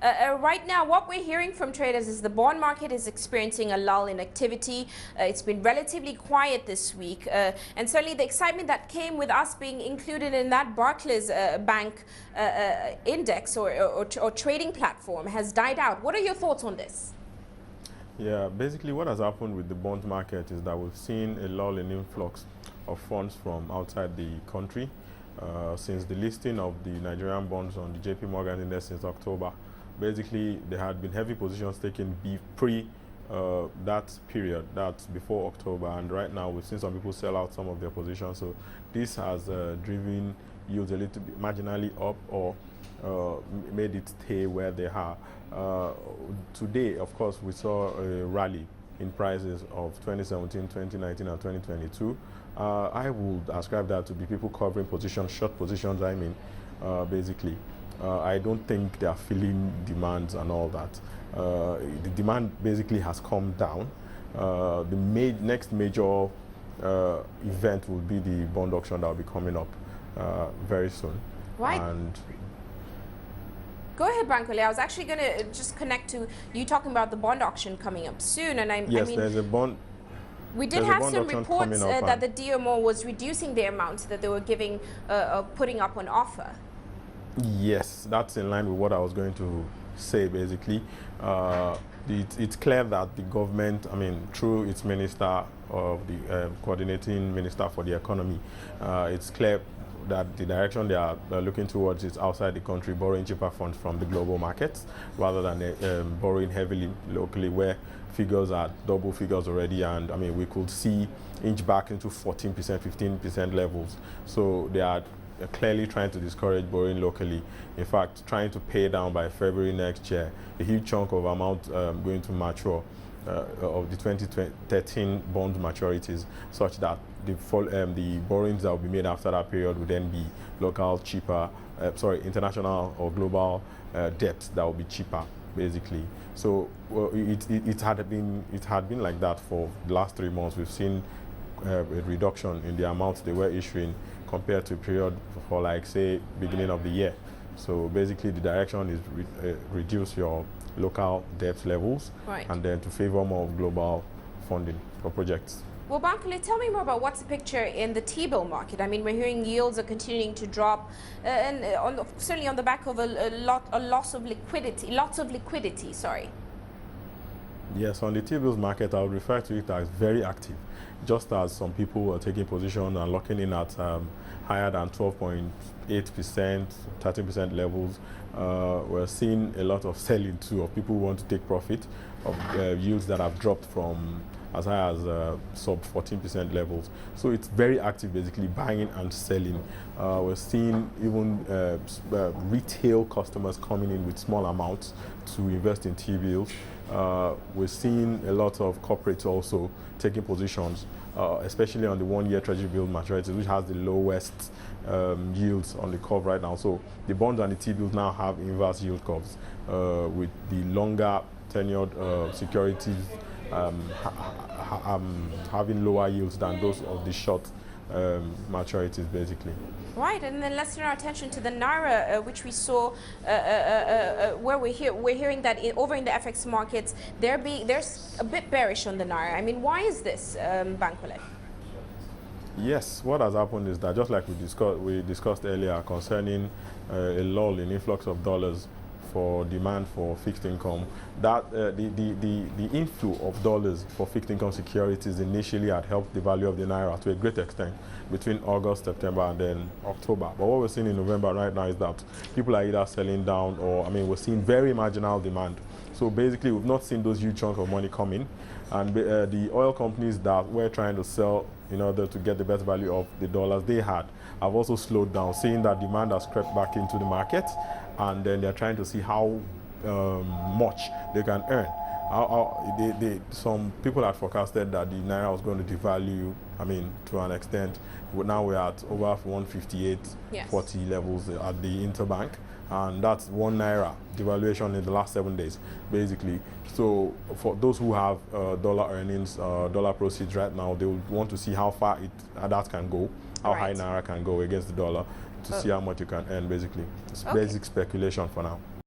Right now, what we're hearing from traders is the bond market is experiencing a lull in activity. It's been relatively quiet this week. And certainly the excitement that came with us being included in that Barclays bank index or trading platform has died out. What are your thoughts on this? Yeah, basically what has happened with the bond market is that we've seen a lull in influx of funds from outside the country since the listing of the Nigerian bonds on the JP Morgan index since October. Basically, there had been heavy positions taken pre that period, that's before October, and right now we've seen some people sell out some of their positions. So this has driven yields a little bit marginally up or made it stay where they are. Today, of course, we saw a rally in prices of 2017, 2019, and 2022. I would ascribe that to be people covering positions, short positions, I mean, basically. I don't think they are feeling demands and all that. The demand basically has come down. The next major event will be the bond auction that will be coming up very soon. Right. And go ahead, Bankole. I was actually going to just connect to you talking about the bond auction coming up soon. And yes, I mean, there's a bond. We did have some reports that the DMO was reducing the amounts that they were giving, putting up on offer. Yes, that's in line with what I was going to say, basically. It's clear that the government, I mean, through its minister of the coordinating minister for the economy, it's clear that the direction they are looking towards is outside the country, borrowing cheaper funds from the global markets rather than borrowing heavily locally, where figures are double figures already, and I mean we could see inch back into 14%, 15% levels. So they are clearly trying to discourage borrowing locally. In fact, trying to pay down by February next year a huge chunk of amount going to mature of the 2013 bond maturities, such that the borrowings that will be made after that period would then be local, cheaper, international or global debt that will be cheaper, basically. So it had been like that for the last 3 months. We've seen a reduction in the amount they were issuing compared to a period for, like, say, beginning of the year. So basically the direction is reduce your local debt levels, right, and then to favor more of global funding for projects. Well, Bankole, tell me more about what's the picture in the T-bill market. I mean, we're hearing yields are continuing to drop, and certainly on the back of lots of liquidity. Sorry. Yes, on the T-bills market, I would refer to it as very active. Just as some people are taking position and locking in at higher than 12.8%, 13% levels, we're seeing a lot of selling too, of people who want to take profit of yields that have dropped from as high as sub 14% levels. So it's very active, basically buying and selling. We're seeing even retail customers coming in with small amounts to invest in T-bills. We're seeing a lot of corporates also taking positions, especially on the one-year Treasury bill maturities, which has the lowest yields on the curve right now. So the bonds and the T-bills now have inverse yield curves, with the longer tenured securities having lower yields than those of the short maturities, basically. Right, and then let's turn our attention to the Naira, which we saw, where we're hearing that over in the FX markets, there's a bit bearish on the Naira. I mean, why is this, Bankole? Yes, what has happened is that, just like we discussed earlier concerning a lull in influx of dollars for demand for fixed income, that the inflow of dollars for fixed income securities initially had helped the value of the Naira to a great extent between August, September, and then October. But what we're seeing in November right now is that people are either selling down, or, I mean, we're seeing very marginal demand. So basically, we've not seen those huge chunks of money come in, and the oil companies that were trying to sell in order to get the best value of the dollars they had have also slowed down, seeing that demand has crept back into the market, and then they're trying to see how much they can earn. Some people had forecasted that the Naira was going to devalue, I mean, to an extent. Now we're at over 158.40 yes, levels at the interbank, and that's 1 Naira devaluation in the last 7 days, basically. So for those who have dollar earnings, dollar proceeds right now, they will want to see how far that can go, how high Naira can go against the dollar, to see how much you can earn, basically. It's basic speculation for now.